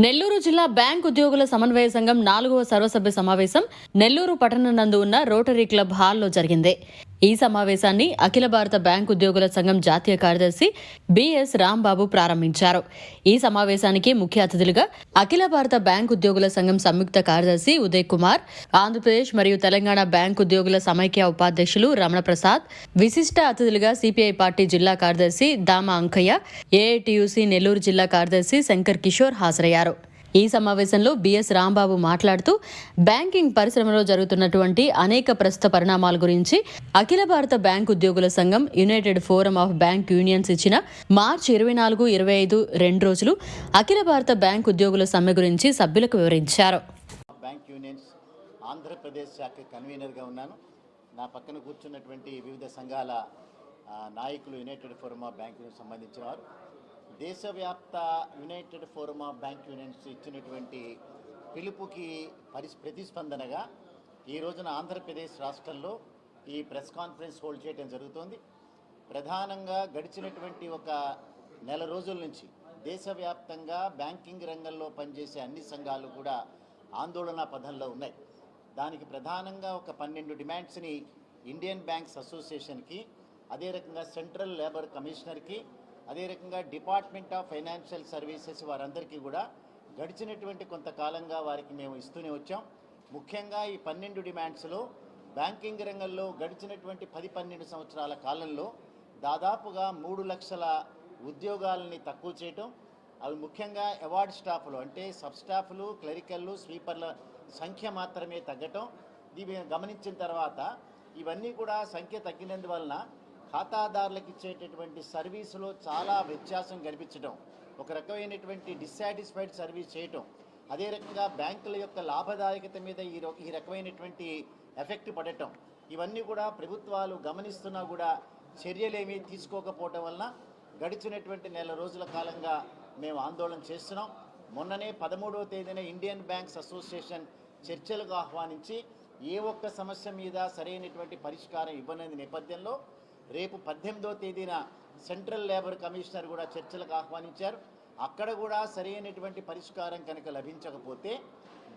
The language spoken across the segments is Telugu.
నెల్లూరు జిల్లా బ్యాంక్ ఉద్యోగుల సమన్వయ సంఘం 4వ సర్వసభ్య సమావేశం నెల్లూరు పట్టణం నందు ఉన్న రోటరీ క్లబ్ హాల్లో జరిగింది. ఈ సమావేశాన్ని అఖిల భారత బ్యాంక్ ఉద్యోగుల సంఘం జాతీయ కార్యదర్శి బిఎస్ రాంబాబు ప్రారంభించారు. ఈ సమావేశానికి ముఖ్య అతిథులుగా అఖిల భారత బ్యాంక్ ఉద్యోగుల సంఘం సంయుక్త కార్యదర్శి ఉదయ్ కుమార్, ఆంధ్రప్రదేశ్ మరియు తెలంగాణ బ్యాంక్ ఉద్యోగుల సమైక్య ఉపాధ్యక్షులు రమణ ప్రసాద్, విశిష్ట అతిథులుగా సిపిఐ పార్టీ జిల్లా కార్యదర్శి దామ అంకయ్య, ఏఐటియుసి నెల్లూరు జిల్లా కార్యదర్శి శంకర్ కిషోర్ హాజరయ్యారు. ఈ సమావేశంలో బిఎస్ రాంబాబు మాట్లాడుతూ బ్యాంకింగ్ పరిశ్రమలో జరుగుతున్నటువంటి అనేక ప్రస్తుత పరిణామాల గురించి అఖిల భారత బ్యాంక్ ఉద్యోగుల సంఘం United forum of bank unions ఇచ్చిన మార్చి 24, 25 2 రోజులు అఖిల భారత బ్యాంక్ ఉద్యోగుల సమ్మె గురించి సభ్యులకు వివరించారు. బ్యాంక్ యూనియన్స్ ఆంధ్రప్రదేశ్ శాఖ కన్వీనర్గా ఉన్నాను. నా పక్కన కూర్చున్నటువంటి వివిధ సంఘాల నాయకులు United forum of bank unions సంబంధించిన వారు. దేశవ్యాప్త United forum of bank unions ఇచ్చినటువంటి పిలుపుకి ప్రతిస్పందనగా ఈ రోజున ఆంధ్రప్రదేశ్ రాష్ట్రంలో ఈ ప్రెస్ కాన్ఫరెన్స్ హోల్డ్ చేయడం జరుగుతోంది. ప్రధానంగా గడిచినటువంటి ఒక నెల రోజుల నుంచి దేశవ్యాప్తంగా బ్యాంకింగ్ రంగంలో పనిచేసే అన్ని సంఘాలు కూడా ఆందోళన పథంలో ఉన్నాయి. దానికి ప్రధానంగా ఒక 12 డిమాండ్స్ని ఇండియన్ బ్యాంక్స్ అసోసియేషన్కి, అదే రకంగా సెంట్రల్ లేబర్ కమిషనర్కి, అదే రకంగా డిపార్ట్మెంట్ ఆఫ్ ఫైనాన్షియల్ సర్వీసెస్ వారందరికీ కూడా గడిచినటువంటి కొంతకాలంగా వారికి మేము ఇస్తూనే వచ్చాం. ముఖ్యంగా ఈ 12 డిమాండ్స్లో బ్యాంకింగ్ రంగంలో గడిచినటువంటి 10-12 సంవత్సరాల కాలంలో దాదాపుగా 3 లక్షల ఉద్యోగాలని తక్కువ చేయటం, అవి ముఖ్యంగా అవార్డ్ స్టాఫ్లు అంటే సబ్ స్టాఫ్లు, క్లరికల్లు, స్వీపర్ల సంఖ్య మాత్రమే తగ్గటం. ఇది గమనించిన తర్వాత ఇవన్నీ కూడా సంఖ్య తగ్గినందువలన ఖాతాదారులకు ఇచ్చేటటువంటి సర్వీసులో చాలా వ్యత్యాసం కనిపించడం, ఒక రకమైనటువంటి డిస్సాటిస్ఫైడ్ సర్వీస్ చేయటం, అదే రకంగా బ్యాంకుల యొక్క లాభదాయకత మీద ఈ రకమైనటువంటి ఎఫెక్ట్ పడటం, ఇవన్నీ కూడా ప్రభుత్వాలు గమనిస్తున్నా కూడా చర్యలేమీ తీసుకోకపోవటం వలన గడిచినటువంటి నెల రోజుల కాలంగా మేము ఆందోళన చేస్తున్నాం. మొన్ననే 13వ తేదీన ఇండియన్ బ్యాంక్స్ అసోసియేషన్ చర్చలకు ఆహ్వానించి ఏ ఒక్క సమస్య మీద సరైనటువంటి పరిష్కారం ఇవ్వని నేపథ్యంలో రేపు 18వ తేదీన సెంట్రల్ లేబర్ కమిషనర్ కూడా చర్చలకు ఆహ్వానించారు. అక్కడ కూడా సరైనటువంటి పరిష్కారం కనుక లభించకపోతే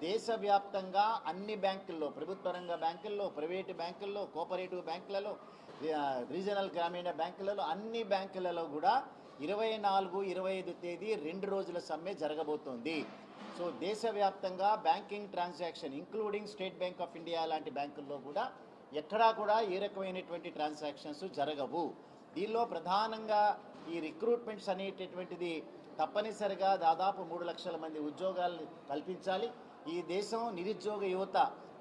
దేశవ్యాప్తంగా అన్ని బ్యాంకుల్లో, ప్రభుత్వ రంగ బ్యాంకుల్లో, ప్రైవేటు బ్యాంకుల్లో, కోఆపరేటివ్ బ్యాంకులలో, రీజనల్ గ్రామీణ బ్యాంకులలో, అన్ని బ్యాంకులలో కూడా 24, 25 తేదీ 2 రోజుల సమ్మె జరగబోతోంది. సో దేశవ్యాప్తంగా banking transaction including state bank of India లాంటి బ్యాంకుల్లో కూడా ఎక్కడా కూడా ఏ రకమైనటువంటి ట్రాన్సాక్షన్స్ జరగవు. దీనిలో ప్రధానంగా ఈ రిక్రూట్మెంట్స్ అనేటటువంటిది తప్పనిసరిగా దాదాపు 3 లక్షల మంది ఉద్యోగాలను కల్పించాలి. ఈ దేశం నిరుద్యోగ యువత,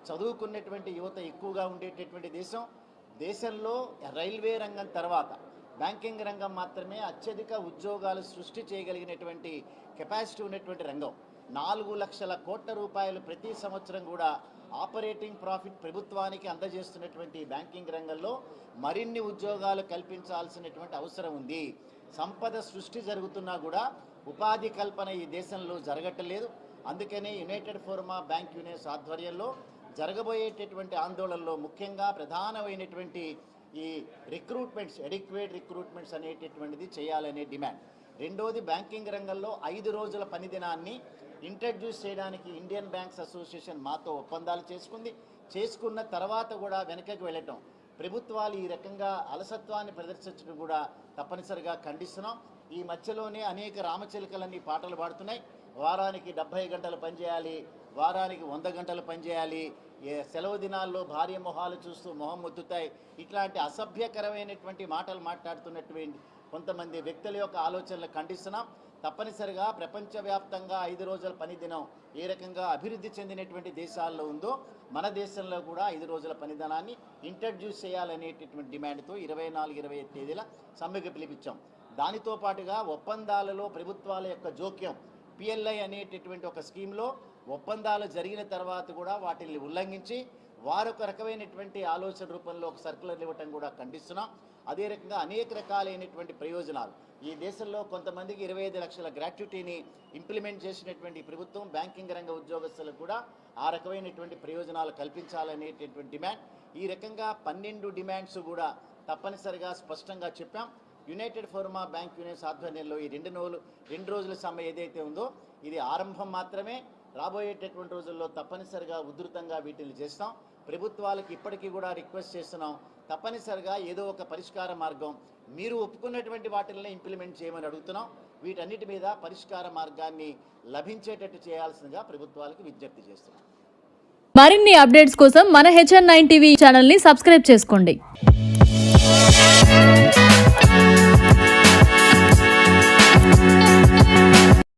చదువుకున్నటువంటి యువత ఎక్కువగా ఉండేటటువంటి దేశం. దేశంలో రైల్వే రంగం తర్వాత బ్యాంకింగ్ రంగం మాత్రమే అత్యధిక ఉద్యోగాలు సృష్టి చేయగలిగినటువంటి కెపాసిటీ ఉన్నటువంటి రంగం. 4 లక్షల కోట్ల రూపాయలు ప్రతి సంవత్సరం కూడా ఆపరేటింగ్ ప్రాఫిట్ ప్రభుత్వానికి అందజేస్తున్నటువంటి బ్యాంకింగ్ రంగంలో మరిన్ని ఉద్యోగాలు కల్పించాల్సినటువంటి అవసరం ఉంది. సంపద సృష్టి జరుగుతున్నా కూడా ఉపాధి కల్పన ఈ దేశంలో జరగట్లేదు. అందుకనే United forum of bank unions ఆధ్వర్యంలో జరగబోయేటటువంటి ఆందోళనలో ముఖ్యంగా ప్రధానమైనటువంటి ఈ రిక్రూట్మెంట్స్, ఎడిక్వేట్ రిక్రూట్మెంట్స్ అనేటటువంటిది చేయాలనే డిమాండ్. రెండోది, బ్యాంకింగ్ రంగంలో 5 రోజుల పని దినాన్ని ఇంట్రడ్యూస్ చేయడానికి ఇండియన్ బ్యాంక్స్ అసోసియేషన్ మాతో ఒప్పందాలు చేసుకున్న తర్వాత కూడా వెనకకి వెళ్ళటం, ప్రభుత్వాలు ఈ రకంగా అలసత్వాన్ని ప్రదర్శించడం కూడా తప్పనిసరిగా ఖండిస్తున్నాం. ఈ మధ్యలోనే అనేక రామచిలుకలన్నీ పాటలు పాడుతున్నాయి. వారానికి 70 గంటలు పనిచేయాలి, వారానికి 100 గంటలు పనిచేయాలి, సెలవు దినాల్లో భార్య మొహాలు చూస్తూ మొహం ముత్తుతాయి, ఇట్లాంటి అసభ్యకరమైనటువంటి మాటలు మాట్లాడుతున్నటువంటి కొంతమంది వ్యక్తుల యొక్క ఆలోచనలు ఖండిస్తున్నాం. తప్పనిసరిగా ప్రపంచవ్యాప్తంగా 5 రోజుల పని దినం ఏ రకంగా అభివృద్ధి చెందినటువంటి దేశాల్లో ఉందో మన దేశంలో కూడా 5 రోజుల పని దినాన్ని ఇంట్రడ్యూస్ చేయాలనేటటువంటి డిమాండ్తో 24, 25 తేదీల సమ్మెకు పిలిపించాం. దానితో పాటుగా ఒప్పందాలలో ప్రభుత్వాల యొక్క జోక్యం, పిఎల్ఐ అనేటటువంటి ఒక స్కీమ్లో ఒప్పందాలు జరిగిన తర్వాత కూడా వాటిని ఉల్లంఘించి వారొక రకమైనటువంటి ఆలోచన రూపంలో ఒక సర్కులర్ ఇవ్వటం కూడా ఖండిస్తున్నాం. అదే రకంగా అనేక రకాలైనటువంటి ప్రయోజనాలు ఈ దేశంలో కొంతమందికి 25 లక్షల గ్రాట్యుటీని ఇంప్లిమెంట్ చేసినటువంటి ప్రభుత్వం బ్యాంకింగ్ రంగ ఉద్యోగస్తులకు కూడా ఆ రకమైనటువంటి ప్రయోజనాలు కల్పించాలనేటటువంటి డిమాండ్. ఈ రకంగా 12 డిమాండ్స్ కూడా తప్పనిసరిగా స్పష్టంగా చెప్పాం. యునైటెడ్ ఫోరమా బ్యాంక్ యూనియన్స్ ఆధ్వర్యంలో ఈ రెండు రోజుల సమ్మె ఏదైతే ఉందో ఇది ఆరంభం మాత్రమే. రాబోయేటటువంటి రోజుల్లో తప్పనిసరిగా ఉధృతంగా వీటిని చేస్తాం. ప్రభుత్వాలకు ఇప్పటికీ కూడా రిక్వెస్ట్ చేస్తున్నాం, తప్పనిసరిగా ఏదో ఒక పరిష్కార మార్గం మీరు ఒప్పుకున్నటువంటి వాటిని ఇంప్లిమెంట్ చేయమని అడుగుతున్నాం. వీటన్నిటి మీద పరిష్కార మార్గాన్ని లభించేటట్టు చేయాల్సిందిగా ప్రభుత్వాలకు విజ్ఞప్తి చేస్తున్నాం. మరిన్ని అప్డేట్స్ కోసం మన HN9 టీవీ ఛానల్ని సబ్స్క్రైబ్ చేసుకోండి.